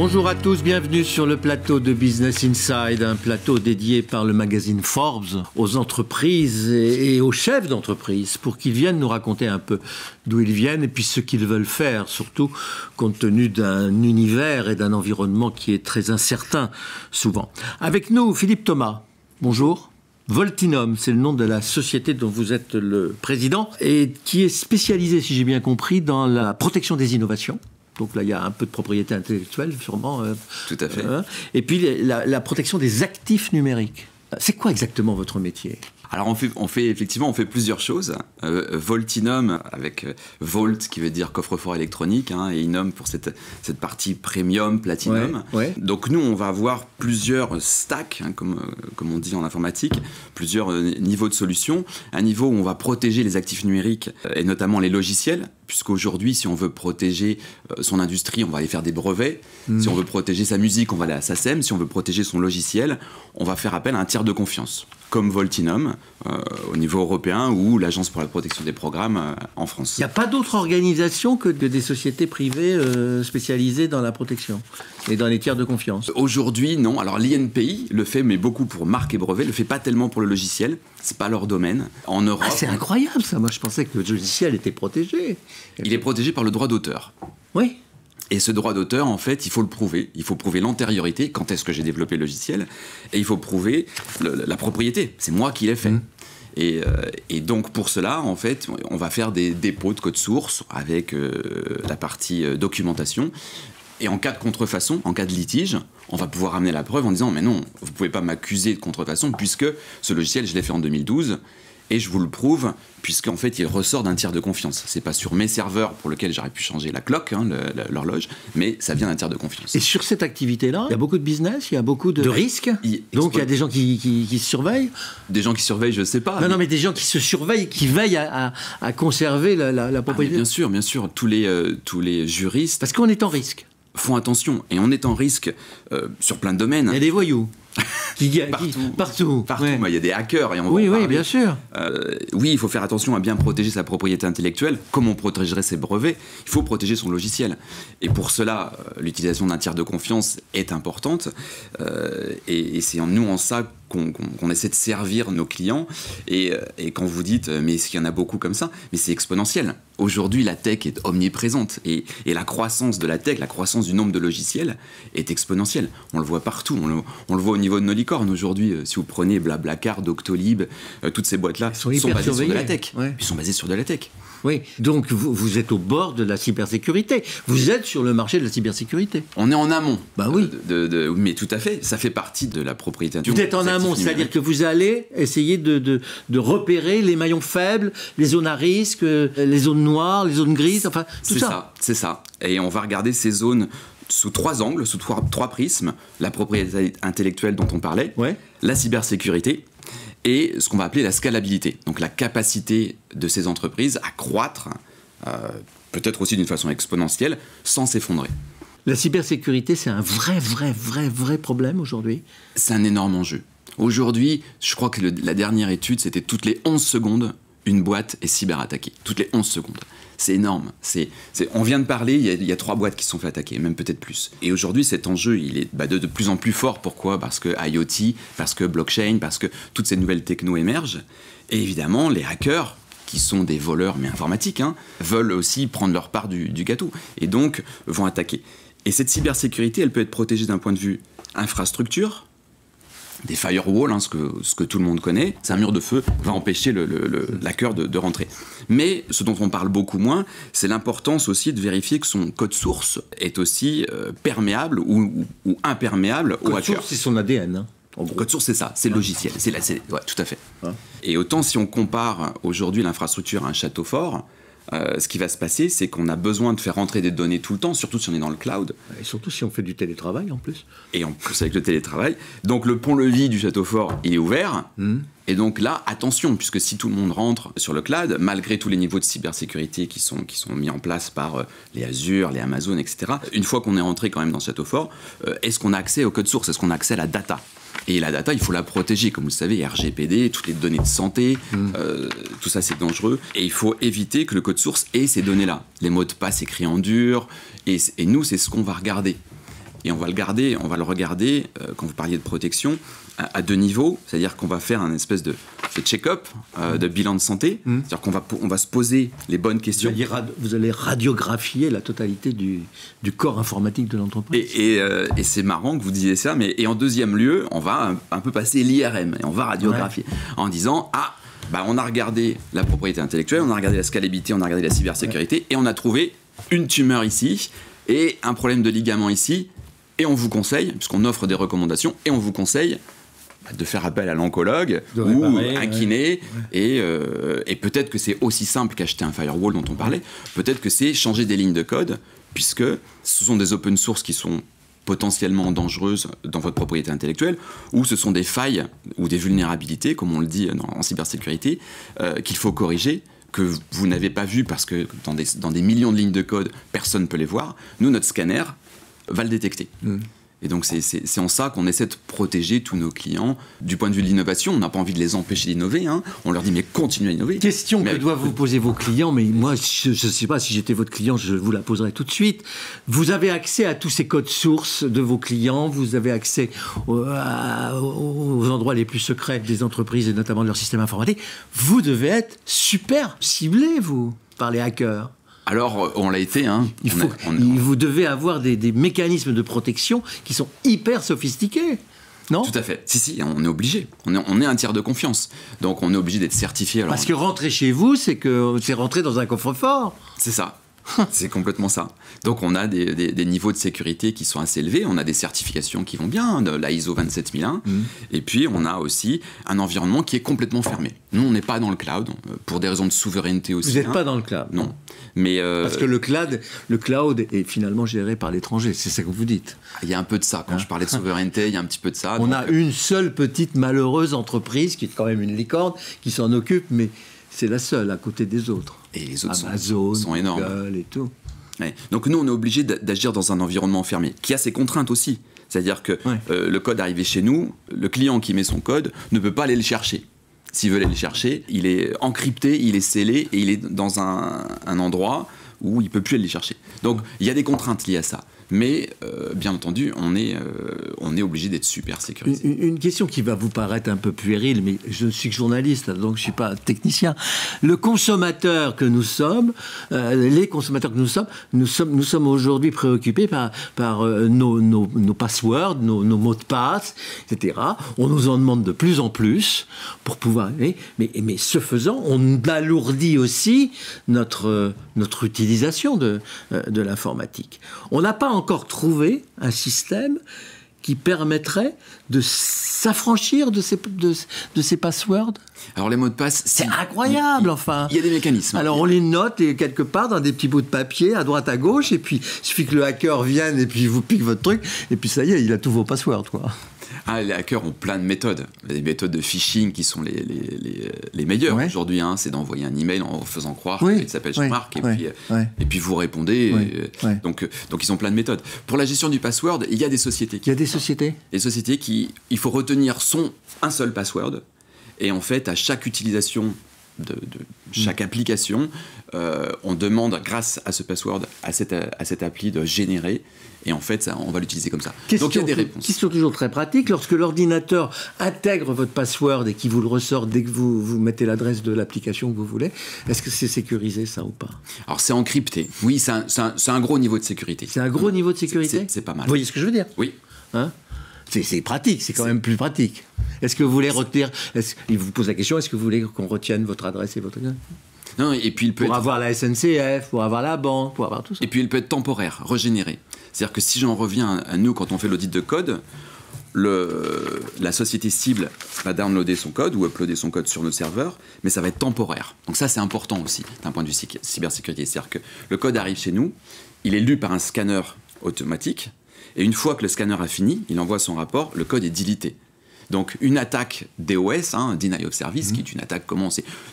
Bonjour à tous, bienvenue sur le plateau de Business Inside, un plateau dédié par le magazine Forbes aux entreprises et aux chefs d'entreprise pour qu'ils viennent nous raconter un peu d'où ils viennent et puis ce qu'ils veulent faire, surtout compte tenu d'un univers et d'un environnement qui est très incertain souvent. Avec nous, Philippe Thomas. Bonjour. Voltinum, c'est le nom de la société dont vous êtes le président et qui est spécialisée, si j'ai bien compris, dans la protection des innovations. Donc là, il y a un peu de propriété intellectuelle, sûrement. Tout à fait. Et puis la protection des actifs numériques. C'est quoi exactement votre métier ? Alors on fait plusieurs choses. Voltinum avec Volt qui veut dire coffre-fort électronique et Inum pour cette partie premium, platinum. Ouais. Donc nous on va avoir plusieurs stacks, comme on dit en informatique, plusieurs niveaux de solutions. Un niveau où on va protéger les actifs numériques et notamment les logiciels, puisqu'aujourd'hui si on veut protéger son industrie, on va aller faire des brevets. Si on veut protéger sa musique, on va aller à SACEM. Si on veut protéger son logiciel, on va faire appel à un tiers de confiance, comme Voltinum au niveau européen ou l'Agence pour la protection des programmes en France. Il n'y a pas d'autre organisation que des sociétés privées spécialisées dans la protection et dans les tiers de confiance. Aujourd'hui, non. Alors l'INPI le fait, mais beaucoup pour marque et brevet, le fait pas tellement pour le logiciel. C'est pas leur domaine. En Europe, c'est incroyable ça. Moi je pensais que le logiciel était protégé. Il est protégé par le droit d'auteur. Oui. Et ce droit d'auteur, en fait, il faut le prouver. Il faut prouver l'antériorité, quand est-ce que j'ai développé le logiciel, et il faut prouver la propriété. C'est moi qui l'ai fait. Et donc, pour cela, en fait, on va faire des dépôts de code source avec la partie documentation. Et en cas de contrefaçon, en cas de litige, on va pouvoir amener la preuve en disant « Mais non, vous ne pouvez pas m'accuser de contrefaçon puisque ce logiciel, je l'ai fait en 2012. » Et je vous le prouve, puisqu'en fait, il ressort d'un tiers de confiance. C'est pas sur mes serveurs pour lesquels j'aurais pu changer la cloque, l'horloge, mais ça vient d'un tiers de confiance. Et sur cette activité-là, il y a beaucoup de business, il y a beaucoup de risques. Donc il y a des gens qui se surveillent. Des gens qui surveillent, je sais pas. Non, mais des gens qui se surveillent, qui veillent à conserver la propriété. Bien sûr. Tous les juristes... Parce qu'on est en risque. Font attention. Et on est en risque sur plein de domaines. Il y a des voyous. Partout. Ouais. Il y a des hackers et on va oui, en parler. Bien sûr. Oui, il faut faire attention à bien protéger sa propriété intellectuelle, comme on protégerait ses brevets. Il faut protéger son logiciel. Et pour cela, l'utilisation d'un tiers de confiance est importante. Et c'est en ça qu'on essaie de servir nos clients. Et quand vous dites, mais est-ce qu'il y en a beaucoup comme ça ? Mais c'est exponentiel. Aujourd'hui, la tech est omniprésente. Et la croissance de la tech, la croissance du nombre de logiciels est exponentielle. On le voit partout. On le voit au niveau de nos licornes. Aujourd'hui, si vous prenez Blablacar, Doctolib, toutes ces boîtes-là sont basées sur de la tech. Ouais. Ils sont basées sur de la tech. Oui, donc vous êtes au bord de la cybersécurité. Vous êtes sur le marché de la cybersécurité. On est en amont. Bah oui. Mais tout à fait, ça fait partie de la propriété intellectuelle. Vous êtes en amont, c'est-à-dire que vous allez essayer de repérer les maillons faibles, les zones à risque, les zones noires, les zones grises, enfin tout ça. C'est ça. Et on va regarder ces zones sous 3 angles, sous 3 prismes. La propriété intellectuelle dont on parlait, la cybersécurité, et ce qu'on va appeler la scalabilité, donc la capacité de ces entreprises à croître, peut-être aussi d'une façon exponentielle, sans s'effondrer. La cybersécurité, c'est un vrai problème aujourd'hui. C'est un énorme enjeu. Aujourd'hui, je crois que la dernière étude, c'était toutes les 11 secondes, une boîte est cyberattaquée. Toutes les 11 secondes. C'est énorme. On vient de parler, il y a 3 boîtes qui se sont fait attaquer, même peut-être plus. Et aujourd'hui, cet enjeu, il est de plus en plus fort. Pourquoi ? Parce que IoT, parce que blockchain, parce que toutes ces nouvelles technos émergent. Et évidemment, les hackers, qui sont des voleurs, mais informatiques, veulent aussi prendre leur part du gâteau. Et donc, vont attaquer. Et cette cybersécurité, elle peut être protégée d'un point de vue infrastructure, des firewalls, ce que tout le monde connaît. C'est un mur de feu, va empêcher l'hacker de rentrer. Mais ce dont on parle beaucoup moins, c'est l'importance aussi de vérifier que son code source est aussi perméable ou imperméable au hacker. Code source, c'est son ADN. Code source, c'est ça, c'est le logiciel. Ouais, tout à fait. Et autant si on compare aujourd'hui l'infrastructure à un château fort, ce qui va se passer, c'est qu'on a besoin de faire rentrer des données tout le temps, surtout si on est dans le cloud. Et surtout si on fait du télétravail en plus. Et en plus avec le télétravail. Donc le pont-levis du château fort, il est ouvert. Et donc là, attention, puisque si tout le monde rentre sur le cloud, malgré tous les niveaux de cybersécurité qui sont mis en place par les Azure, les Amazon, etc., une fois qu'on est rentré quand même dans ce château fort, est-ce qu'on a accès au code source ? Est-ce qu'on a accès à la data ? Et la data, il faut la protéger, comme vous le savez, RGPD, toutes les données de santé, tout ça c'est dangereux. Et il faut éviter que le code source ait ces données-là. Les mots de passe écrits en dur, et nous c'est ce qu'on va regarder. et on va le regarder, quand vous parliez de protection, à 2 niveaux. C'est-à-dire qu'on va faire un espèce de check-up, de bilan de santé. C'est-à-dire qu'on va se poser les bonnes questions. Vous allez radiographier la totalité du corps informatique de l'entreprise. Et c'est marrant que vous disiez ça, et en deuxième lieu, on va un peu passer l'IRM, et on va radiographier, en disant, on a regardé la propriété intellectuelle, on a regardé la scalabilité, on a regardé la cybersécurité, et on a trouvé une tumeur ici, et un problème de ligament ici, et on vous conseille, puisqu'on offre des recommandations, et on vous conseille de faire appel à l'oncologue ou un kiné, et peut-être que c'est aussi simple qu'acheter un firewall dont on parlait, peut-être que c'est changer des lignes de code, puisque ce sont des open source qui sont potentiellement dangereuses dans votre propriété intellectuelle, ou ce sont des failles ou des vulnérabilités, comme on le dit en cybersécurité, qu'il faut corriger, que vous n'avez pas vu parce que dans des millions de lignes de code, personne ne peut les voir. Nous, notre scanner va le détecter. Et donc, c'est en ça qu'on essaie de protéger tous nos clients. Du point de vue de l'innovation, on n'a pas envie de les empêcher d'innover. On leur dit, mais continuez à innover. Question que doivent vous poser vos clients, mais moi, je ne sais pas, si j'étais votre client, je vous la poserai tout de suite. Vous avez accès à tous ces codes sources de vos clients, vous avez accès aux endroits les plus secrets des entreprises et notamment de leur système informatique. Vous devez être super ciblé, vous, par les hackers. Alors, on l'a été. Vous devez avoir des mécanismes de protection qui sont hyper sophistiqués, non ? Tout à fait. Si, on est obligé. On est un tiers de confiance. Donc, on est obligé d'être certifié. Parce que rentrer chez vous, c'est rentrer dans un coffre-fort. C'est ça. C'est complètement ça. Donc, on a des niveaux de sécurité qui sont assez élevés. On a des certifications qui vont bien, de la ISO 27001. Et puis, on a aussi un environnement qui est complètement fermé. Nous, on n'est pas dans le cloud, pour des raisons de souveraineté aussi. Vous n'êtes pas dans le cloud ? Non. Mais parce que le cloud est finalement géré par l'étranger. C'est ça que vous dites. Il y a un peu de ça. Quand je parlais de souveraineté, il y a un petit peu de ça. On a une seule petite malheureuse entreprise, qui est quand même une licorne, qui s'en occupe, mais c'est la seule à côté des autres. Et les autres Amazon, sont énormes. Google et tout. Ouais. Donc nous, on est obligé d'agir dans un environnement fermé, qui a ses contraintes aussi. C'est-à-dire que le code arrivé chez nous, le client qui met son code ne peut pas aller le chercher. S'il veut aller le chercher, il est encrypté, il est scellé, et il est dans un endroit où il ne peut plus aller le chercher. Donc il y a des contraintes liées à ça. Mais bien entendu, on est obligé d'être super sécurisé. Une question qui va vous paraître un peu puérile, mais je ne suis que journaliste, donc je ne suis pas technicien. Le consommateur que nous sommes, les consommateurs que nous sommes aujourd'hui préoccupés par nos passwords, nos mots de passe, etc. On nous en demande de plus en plus pour pouvoir... Mais ce faisant, on alourdit aussi notre utilisation de l'informatique. On n'a pas encore trouvé un système qui permettrait de s'affranchir de ces passwords. Alors les mots de passe... C'est incroyable, enfin. Il y a des mécanismes. Alors on les note quelque part dans des petits bouts de papier, à droite, à gauche, et puis il suffit que le hacker vienne et puis vous pique votre truc, et puis ça y est, il a tous vos passwords, quoi. Les hackers ont plein de méthodes. Des méthodes de phishing qui sont les meilleures aujourd'hui. C'est d'envoyer un email en faisant croire qu'il s'appelle Jean-Marc et puis vous répondez. Donc ils ont plein de méthodes. Pour la gestion du password, il y a des sociétés. Il y a des sociétés. Des sociétés il faut retenir un seul password. Et en fait, à chaque utilisation de chaque application, on demande, grâce à ce password, à cette appli de générer. Et en fait, on va l'utiliser comme ça. Donc il y a des réponses. Question toujours très pratique. Lorsque l'ordinateur intègre votre password et qu'il vous le ressort dès que vous mettez l'adresse de l'application que vous voulez, est-ce que c'est sécurisé, ça, ou pas ? Alors, c'est encrypté. Oui, c'est un gros niveau de sécurité. C'est un gros niveau de sécurité ? C'est pas mal. Vous voyez ce que je veux dire ? Oui. C'est pratique, c'est quand même plus pratique. Est-ce que vous voulez retenir... Il vous pose la question, est-ce que vous voulez qu'on retienne votre adresse et votre... Non, et puis il peut avoir la SNCF, pour avoir la banque, pour avoir tout ça. Et puis il peut être temporaire, régénéré. C'est-à-dire que si j'en reviens à nous, quand on fait l'audit de code, la société cible va downloader son code ou uploader son code sur nos serveurs, mais ça va être temporaire. Donc ça, c'est important aussi, d'un point de vue cybersécurité. C'est-à-dire que le code arrive chez nous, il est lu par un scanner automatique, et une fois que le scanner a fini, il envoie son rapport, le code est deleté. Donc une attaque DOS, Deny of Service, qui est une attaque,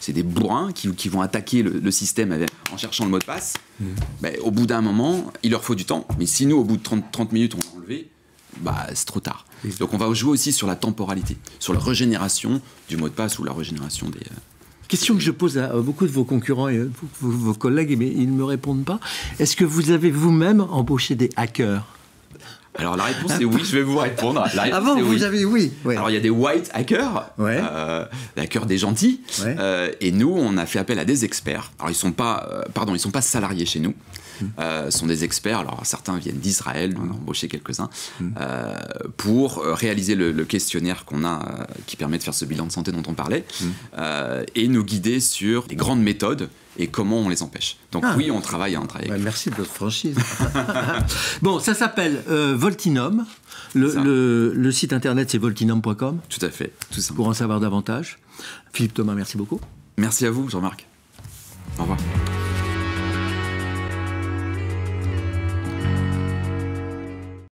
c'est des bourrins qui vont attaquer le système en cherchant le mot de passe. Au bout d'un moment, il leur faut du temps. Mais si nous, au bout de 30 minutes, on l'a enlevé, c'est trop tard. Donc on va jouer aussi sur la temporalité, sur la régénération du mot de passe ou la régénération des... Question que je pose à beaucoup de vos concurrents et vos collègues, mais ils ne me répondent pas. Est-ce que vous avez vous-même embauché des hackers ? Alors la réponse est oui, je vais vous répondre. La réponse Avant, est vous avez oui. Ouais. Alors il y a des white hackers, Ouais. des hackers des gentils, Ouais. et nous on a fait appel à des experts. Alors ils sont pas salariés chez nous. Ce sont des experts, alors certains viennent d'Israël, on a embauché quelques-uns, pour réaliser le questionnaire qu'on a, qui permet de faire ce bilan de santé dont on parlait, et nous guider sur les grandes méthodes et comment on les empêche. Donc oui, on travaille avec. Ouais, merci de votre franchise. Bon, ça s'appelle Voltinum. Le site internet, c'est voltinum.com. Tout à fait, tout ça. Pour en savoir davantage. Philippe Thomas, merci beaucoup. Merci à vous, Jean-Marc. Au revoir.